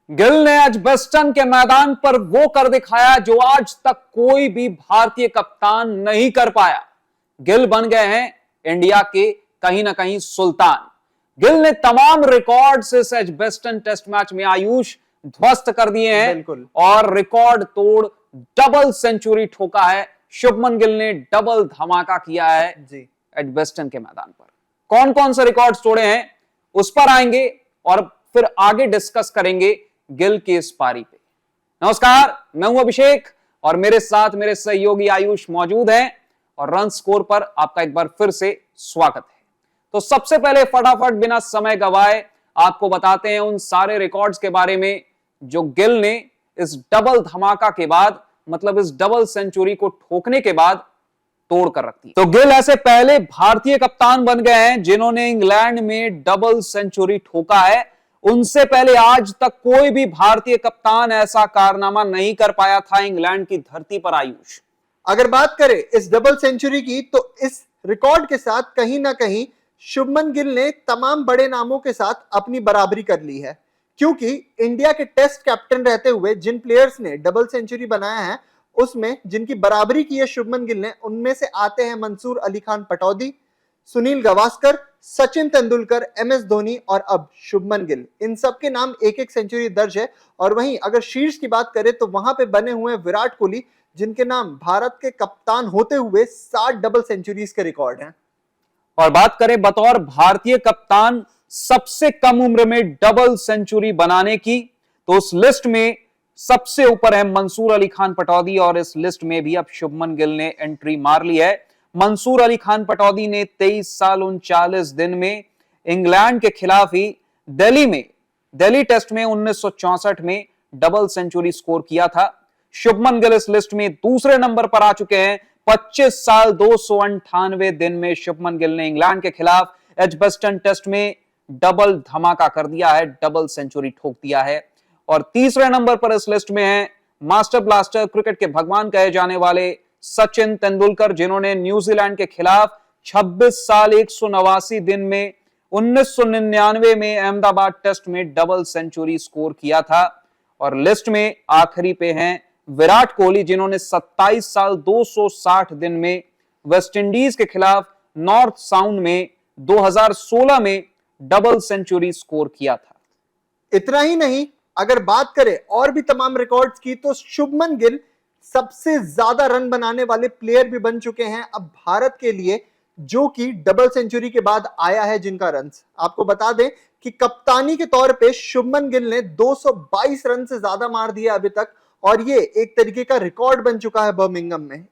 गिल ने एजबेस्टन के मैदान पर वो कर दिखाया जो आज तक कोई भी भारतीय कप्तान नहीं कर पाया। गिल बन गए हैं इंडिया के कहीं ना कहीं सुल्तान। गिल ने तमाम रिकॉर्ड्स इस एजबेस्टन टेस्ट मैच में आयुष ध्वस्त कर दिए हैं और रिकॉर्ड तोड़ डबल सेंचुरी ठोका है। शुभमन गिल ने डबल धमाका किया है एजबेस्टन के मैदान पर। कौन कौन से रिकॉर्ड्स तोड़े हैं उस पर आएंगे और फिर आगे डिस्कस करेंगे गिल की इस पारी पे। नमस्कार, मैं हूं अभिषेक और मेरे साथ मेरे सहयोगी आयुष मौजूद हैं और रन स्कोर पर आपका एक बार फिर से स्वागत है। तो सबसे पहले फटाफट बिना समय गवाए आपको बताते हैं उन सारे रिकॉर्ड्स के बारे में जो गिल ने इस डबल धमाका के बाद, मतलब इस डबल सेंचुरी को ठोकने के बाद तोड़ कर रखती है। तो गिल ऐसे पहले भारतीय कप्तान बन गए हैं जिन्होंने इंग्लैंड में डबल सेंचुरी ठोका है। उनसे पहले आज तक कोई भी भारतीय कप्तान ऐसा कारनामा नहीं कर पाया था इंग्लैंड की धरती पर। आयुष, अगर बात करें इस डबल सेंचुरी की तो इस रिकॉर्ड के साथ कहीं ना कहीं शुभमन गिल ने तमाम बड़े नामों के साथ अपनी बराबरी कर ली है, क्योंकि इंडिया के टेस्ट कैप्टन रहते हुए जिन प्लेयर्स ने डबल सेंचुरी बनाया है उसमें जिनकी बराबरी की है शुभमन गिल ने, उनमें से आते हैं मंसूर अली खान पटौदी, सुनील गावस्कर, सचिन तेंदुलकर, MS धोनी और अब शुभमन गिल। इन सब के नाम एक एक सेंचुरी दर्ज है। और वहीं अगर शीर्ष की बात करें तो वहां पे बने हुए विराट कोहली, जिनके नाम भारत के कप्तान होते हुए 60 डबल सेंचुरीज के रिकॉर्ड हैं। और बात करें बतौर भारतीय कप्तान सबसे कम उम्र में डबल सेंचुरी बनाने की, तो उस लिस्ट में सबसे ऊपर है मंसूर अली खान पटौदी और इस लिस्ट में भी अब शुभमन गिल ने एंट्री मार ली है। मंसूर अली खान पटौदी ने 23 साल 39 दिन में इंग्लैंड के खिलाफ ही दिल्ली टेस्ट में 1964 में डबल सेंचुरी स्कोर किया था। शुभमन गिल इस लिस्ट में दूसरे नंबर पर आ चुके हैं। 25 साल 298 दिन में शुभमन गिल ने इंग्लैंड के खिलाफ एजबेस्टन टेस्ट में डबल धमाका कर दिया है, डबल सेंचुरी ठोक दिया है। और तीसरे नंबर पर इस लिस्ट में है मास्टर ब्लास्टर, क्रिकेट के भगवान कहे जाने वाले सचिन तेंदुलकर, जिन्होंने न्यूजीलैंड के खिलाफ 26 साल 189 दिन में 1999 में अहमदाबाद टेस्ट में डबल सेंचुरी स्कोर किया था। और लिस्ट में आखिरी पे हैं विराट कोहली, जिन्होंने 27 साल 260 दिन में वेस्टइंडीज के खिलाफ नॉर्थ साउंड में 2016 में डबल सेंचुरी स्कोर किया था। इतना ही नहीं, अगर बात करें और भी तमाम रिकॉर्ड्स की तो शुभमन गिल सबसे ज्यादा रन बनाने वाले प्लेयर भी बन चुके हैं अब भारत के लिए, जो कि डबल सेंचुरी के बाद आया है जिनका रन। आपको बता दें कि कप्तानी के तौर पे शुभमन गिल ने 222 रन से ज्यादा मार दिया अभी तक और ये एक तरीके का रिकॉर्ड बन चुका है बर्मिंघम में।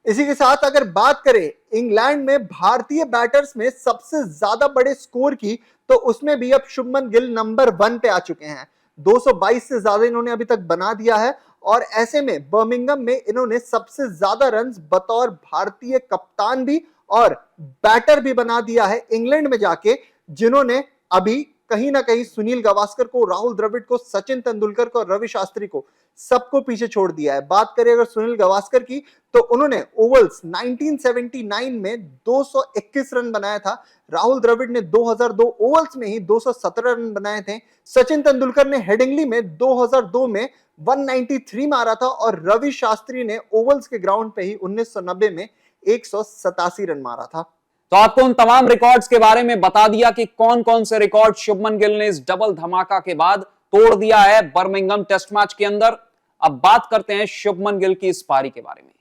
इसी के साथ अगर बात करें इंग्लैंड में भारतीय बैटर्स में सबसे ज्यादा बड़े स्कोर की, तो उसमें भी अब शुभमन गिल नंबर 1 पे आ चुके हैं। 222 से ज्यादा इन्होंने अभी तक बना दिया है और ऐसे में बर्मिंघम में इन्होंने सबसे ज्यादा रन्स बतौर भारतीय कप्तान भी और बैटर भी बना दिया है इंग्लैंड में जाके, जिन्होंने अभी कहीं ना कहीं सुनील गावस्कर को, राहुल द्रविड़ को, सचिन तेंदुलकर को, रवि शास्त्री को, सबको पीछे छोड़ दिया है। बात करें अगर सुनील गावस्कर की तो उन्होंने ओवल्स 1979 में 221 रन बनाया था। राहुल द्रविड़ ने 2002 ओवल्स में ही 217 रन बनाए थे। सचिन तेंदुलकर ने हेडिंगली में 2002 में 193 मारा था और रवि शास्त्री ने ओवल्स के ग्राउंड पे ही 1990 में 187 रन मारा था। तो आपको उन तमाम रिकॉर्ड्स के बारे में बता दिया कि कौन कौन से रिकॉर्ड शुभमन गिल ने इस डबल धमाका के बाद तोड़ दिया है बर्मिंघम टेस्ट मैच के अंदर। अब बात करते हैं शुभमन गिल की इस पारी के बारे में।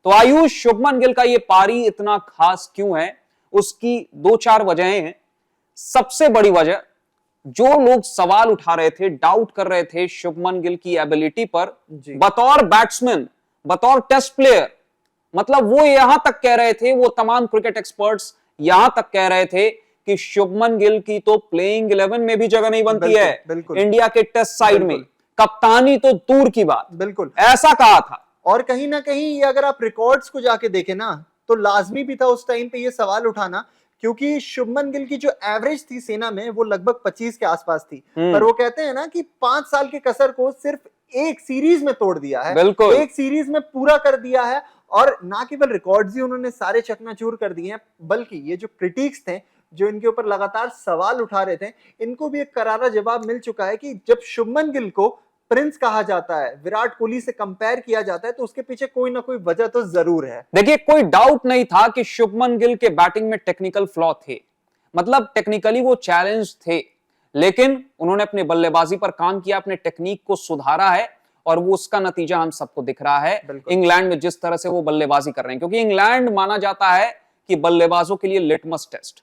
तो आयुष, शुभमन गिल का ये पारी इतना खास क्यों है? उसकी 2-4 वजहें हैं। सबसे बड़ी वजह, जो लोग सवाल उठा रहे थे, डाउट कर रहे थे शुभमन गिल की एबिलिटी पर बतौर बैट्समैन, बतौर टेस्ट प्लेयर, मतलब वो यहां तक कह रहे थे, वो तमाम क्रिकेट एक्सपर्ट्स यहां तक कह रहे थे कि शुभमन गिल की तो प्लेइंग 11 में भी जगह नहीं बनती है इंडिया के टेस्ट साइड में, कप्तानी तो दूर की बात। बिल्कुल ऐसा कहा था। और कहीं ना कहीं ये अगर आप रिकॉर्ड्स को जाके देखें ना तो लाजमी भी था उस टाइम पे ये सवाल उठाना, क्योंकि शुभमन गिल की जो एवरेज थी सेना में वो लगभग 25 के आसपास थी। पर वो कहते हैं ना कि 5 साल के कसर को सिर्फ एक सीरीज में तोड़ दिया है, एक सीरीज में पूरा कर दिया है। और ना केवल रिकॉर्ड्स ही उन्होंने सारे चकनाचूर कर दिए हैं, बल्कि ये जो क्रिटिक्स थे जो इनके ऊपर लगातार सवाल उठा रहे थे, इनको भी एक करारा जवाब मिल चुका है कि जब शुभमन गिल को प्रिंस कहा जाता है, विराट कोहली से कंपेयर किया जाता है, तो उसके पीछे कोई ना कोई वजह तो जरूर है। देखिए, कोई डाउट नहीं था कि शुभमन गिल के बैटिंग में टेक्निकल फ्लॉ थे, मतलब टेक्निकली वो चैलेंज थे, लेकिन उन्होंने अपने बल्लेबाजी पर काम किया, अपने टेक्निक को सुधारा है और वो उसका नतीजा हम सबको दिख रहा है इंग्लैंड में जिस तरह से वो बल्लेबाजी कर रहे हैं। क्योंकि इंग्लैंड माना जाता है कि बल्लेबाजों के लिए लिटमस टेस्ट।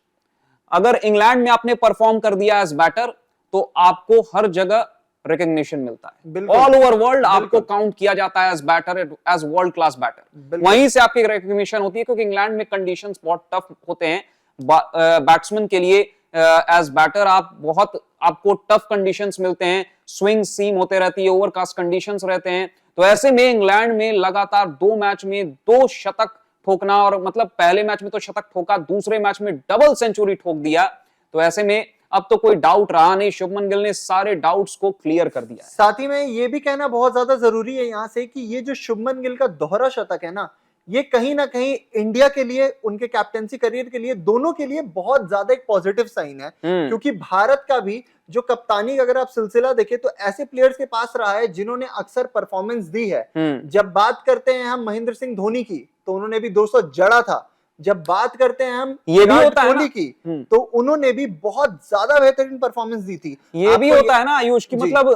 अगर इंग्लैंड में आपने परफॉर्म कर दिया एज बैटर तो आपको हर जगह रिकॉग्निशन मिलता है, ऑल ओवर वर्ल्ड आपको काउंट किया जाता है as batter, as world class batter. वहीं से आपकी रिकॉग्निशन होती है, क्योंकि इंग्लैंड में कंडीशंस बहुत टफ होते हैं बैट्समैन के लिए। एज बैटर आपको टफ कंडीशंस मिलते हैं, स्विंग सीम होते रहती है, ओवरकास्ट कंडीशंस रहते हैं। तो ऐसे में इंग्लैंड में लगातार 2 मैच में 2 शतक ठोकना, और मतलब पहले मैच में तो शतक ठोका, दूसरे मैच में डबल सेंचुरी ठोक दिया। तो ऐसे में अब तो कोई डाउट रहा नहीं, शुभमन गिल ने सारे डाउट्स को क्लियर कर दिया। साथ ही में ये भी कहना बहुत ज्यादा जरूरी है यहां से कि ये जो शुभमन गिल का दोहरा शतक है ना, ये कहीं ना कहीं इंडिया के लिए, उनके कैप्टेंसी करियर के लिए, दोनों के लिए बहुत ज्यादा एक पॉजिटिव साइन है। क्योंकि भारत का भी जो कप्तानी का अगर आप सिलसिला देखें तो ऐसे प्लेयर्स के पास रहा है जिन्होंने अक्सर परफॉर्मेंस दी है। जब बात करते हैं हम महेंद्र सिंह धोनी की, तो उन्होंने भी 200 जड़ा था। जब बात करते हैं हम विराट कोहली की, तो उन्होंने भी बहुत ज्यादा बेहतरीन परफॉर्मेंस दी थी। ये भी होता है ना आयुष की, मतलब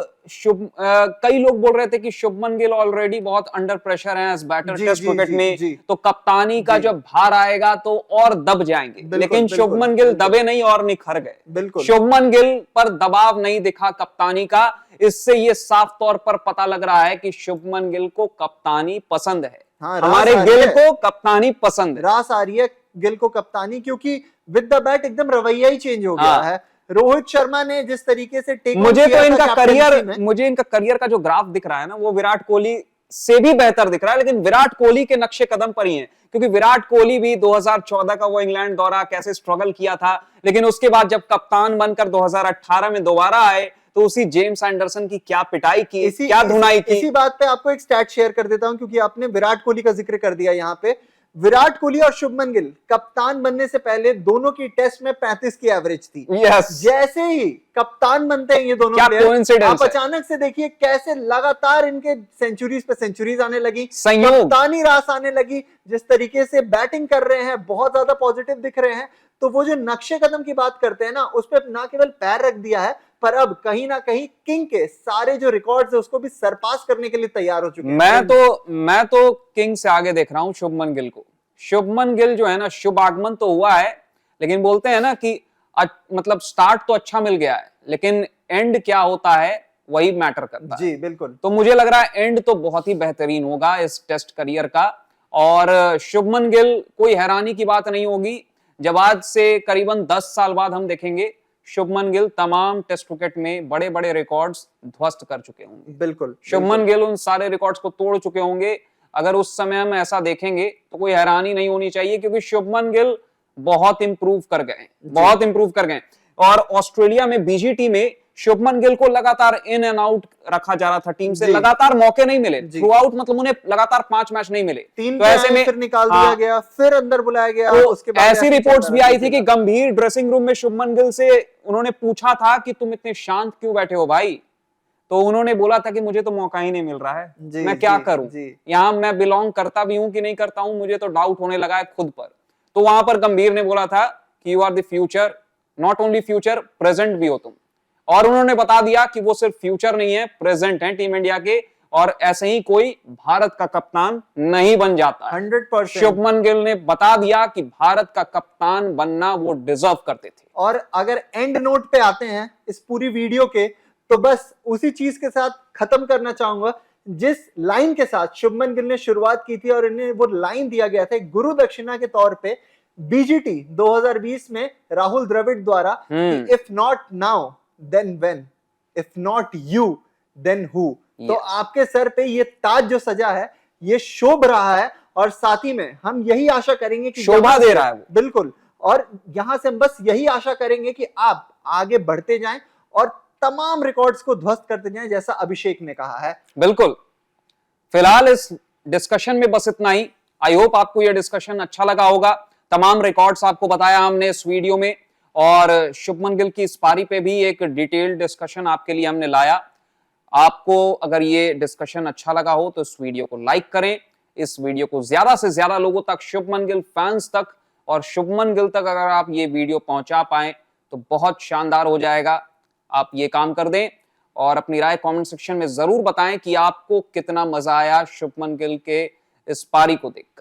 कई लोग बोल रहे थे कि शुभमन गिल ऑलरेडी बहुत अंडर प्रेशर है एज बैटर टेस्ट क्रिकेट में, तो कप्तानी का जब भार आएगा तो और दब जाएंगे। लेकिन शुभमन गिल दबे नहीं और निखर गए। शुभमन गिल पर दबाव नहीं दिखा कप्तानी का। इससे ये साफ तौर पर पता लग रहा है कि शुभमन गिल को कप्तानी पसंद है। हमारे गिल को कप्तानी पसंद है, रास आ रही है गिल को कप्तानी, क्योंकि विद द बैट एकदम रवैया ही चेंज हो गया है। रोहित शर्मा ने जिस तरीके से मुझे इनका करियर का जो ग्राफ दिख रहा है ना, वो विराट कोहली से भी बेहतर दिख रहा है। लेकिन विराट कोहली के नक्शे कदम पर ही है, क्योंकि विराट कोहली भी 2014 का वो इंग्लैंड दौरा कैसे स्ट्रगल किया था, लेकिन उसके बाद जब कप्तान बनकर 2018 में दोबारा आए तो उसी जेम्स एंडरसन की क्या पिटाई की, क्या धुनाई की। इसी बात पे आपको एक स्टैट शेयर कर देता हूं, क्योंकि आपने विराट कोहली का जिक्र कर दिया यहाँ पे। विराट कोहली और शुभमन गिल कप्तान बनने से पहले दोनों की टेस्ट में 35 की एवरेज थी। जैसे ही कप्तान बनते हैं ये दोनों प्लेयर, आप अचानक से देखिए कैसे लगातार इनके सेंचुरीज पे सेंचुरीज आने लगी, कप्तानी रास आने लगी। जिस तरीके से बैटिंग कर रहे हैं बहुत ज्यादा पॉजिटिव दिख रहे हैं। तो वो जो नक्शे कदम की बात करते हैं ना, उस पर ना केवल पैर रख दिया है, पर अब कहीं ना कहीं किंग के सारे जो रिकॉर्ड्स है उसको भी सरपास करने के लिए तैयार हो चुके हैं। मैं तो किंग से आगे देख रहा हूं शुभमन गिल को। शुभमन गिल जो है ना, शुभ आगमन तो हुआ है, लेकिन बोलते हैं ना कि मतलब स्टार्ट तो अच्छा मिल गया है, लेकिन एंड क्या होता है वही मैटर करता है। जी बिल्कुल। तो मुझे लग रहा है एंड तो बहुत ही बेहतरीन होगा इस टेस्ट करियर का। और शुभमन गिल, कोई हैरानी की बात नहीं होगी जब आज से करीबन 10 साल बाद हम देखेंगे शुभमन गिल तमाम टेस्ट क्रिकेट में बड़े बड़े रिकॉर्ड्स ध्वस्त कर चुके होंगे। बिल्कुल, शुभमन गिल उन सारे रिकॉर्ड्स को तोड़ चुके होंगे। अगर उस समय हम ऐसा देखेंगे तो कोई हैरानी नहीं होनी चाहिए, क्योंकि शुभमन गिल बहुत इंप्रूव कर गए। और ऑस्ट्रेलिया में बीजीटी में शुभमन गिल को लगातार इन एंड आउट रखा जा रहा था टीम से, लगातार मौके नहीं मिले थ्रू आउट, मतलब उन्हें लगातार 5 मैच नहीं मिले। तो ऐसे में फिर निकाल दिया गया, फिर अंदर बुलाया गया। तो उसके बाद ऐसी रिपोर्ट्स भी आई थी कि गंभीर ड्रेसिंग रूम में शुभमन गिल से उन्होंने पूछा था कि तुम इतने शांत क्यों बैठे हो भाई, तो उन्होंने बोला था कि मुझे तो मौका ही नहीं मिल रहा है, मैं क्या करूं, यहाँ मैं बिलोंग करता भी हूं कि नहीं करता हूं, मुझे तो डाउट होने लगा है खुद पर। तो वहां पर गंभीर ने बोला था कि you are the future, not only future, present भी हो तुम। और उन्होंने बता दिया कि वो सिर्फ फ्यूचर नहीं है, प्रेजेंट है टीम इंडिया के, और ऐसे ही कोई भारत का कप्तान नहीं बन जाता। 100% शुभमन गिल ने बता दिया कि भारत का कप्तान बनना वो डिजर्व करते थे। और अगर एंड नोट पे आते हैं इस पूरी वीडियो के, तो बस उसी चीज के साथ खत्म करना चाहूंगा जिस लाइन के साथ शुभमन गिल ने शुरुआत की थी, और इन्हें वो लाइन दिया गया था गुरु दक्षिणा के तौर पे बीजीटी 2020 में राहुल द्रविड़ द्वारा, if not now then when, if not you then who. तो आपके सर पे ये ताज जो सजा है ये शोभ रहा है, और साथ ही में हम यही आशा करेंगे कि शोभा दे रहा है वो। बिल्कुल, और यहां से हम बस यही आशा करेंगे कि आप आगे बढ़ते जाएं और तमाम रिकॉर्ड्स को ध्वस्त करते जाएं, जैसा अभिषेक ने कहा है। बिल्कुल। फिलहाल इस डिस्कशन में बस इतना ही। आई होप आपको यह डिस्कशन अच्छा लगा होगा। तमाम रिकॉर्ड्स आपको बताया हमने इस वीडियो में, और शुभमन गिल की इस पारी पे भी एक डिटेल्ड डिस्कशन आपके लिए हमने लाया। आपको अगर ये डिस्कशन अच्छा लगा हो तो इस वीडियो को लाइक करें, इस वीडियो को ज्यादा से ज्यादा लोगों तक, शुभमन गिल फैंस तक और शुभमन गिल तक अगर आप ये वीडियो पहुंचा पाए तो बहुत शानदार हो जाएगा। आप ये काम कर दें और अपनी राय कमेंट सेक्शन में जरूर बताएं कि आपको कितना मजा आया शुभमन गिल के इस पारी को देखकर।